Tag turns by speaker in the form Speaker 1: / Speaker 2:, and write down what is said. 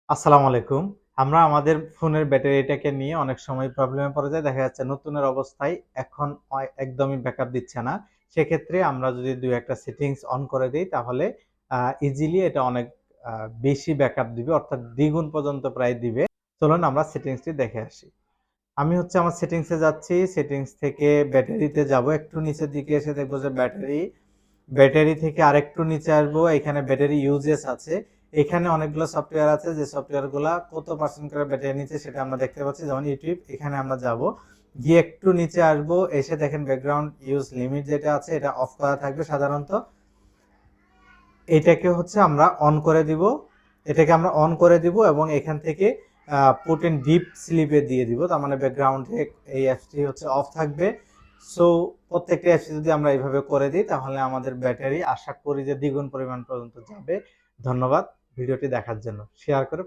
Speaker 1: আসসালামু আলাইকুম। আমরা আমাদের ফোনের ব্যাটারিটাকে নিয়ে অনেক সময় প্রবলেমে পড়ে যাই। দেখা যাচ্ছে নতুনের অবস্থায় এখন একদমই ব্যাকআপ দিচ্ছে না। সেক্ষেত্রে আমরা যদি ২-১ টা সেটিংস অন করে দেই তাহলে আ ইজিলি এটা অনেক আ বেশি ব্যাকআপ দিবে অর্থাৎ দ্বিগুণ পর্যন্ত প্রায় দিবে। চলুন আমরা সেটিংসটি দেখে আসি। আমি হচ্ছে আমার সেটিংসে যাচ্ছি। সেটিংস থেকে ব্যাটারিতে যাবো। একটু নিচের দিকে এসে দেখব যে ব্যাটারি থেকে আরেকটু নিচে আসবো। এখানে ব্যাটারি ইউজেস আছে। এখানে অনেকগুলো সফটওয়্যার আছে যে সফটওয়্যারগুলা কত পার্সেন্ট করে ব্যাটারি নিচ্ছে সেটা আমরা দেখতে পাচ্ছি। যেমন ইউটিউব, এখানে আমরা যাবো। গিয়ে একটু নিচে আসবো। এসে দেখেন ব্যাকগ্রাউন্ড ইউজ লিমিট যেটা আছে এটা অফ করা থাকবে সাধারণত। এটাকে হচ্ছে আমরা অন করে দিব। এটাকে আমরা অন করে দিব এবং এখান থেকে পুট ইন ডিপ স্লিপে দিয়ে দিব। তার মানে ব্যাকগ্রাউন্ডে এই অ্যাপসটি হচ্ছে অফ থাকবে। সো প্রত্যেকটা অ্যাপস যদি আমরা এইভাবে করে দিই তাহলে আমাদের ব্যাটারি আশা করি যে দ্বিগুণ পরিমাণ পর্যন্ত যাবে। ধন্যবাদ ভিডিওটি দেখার জন্য। শেয়ার করে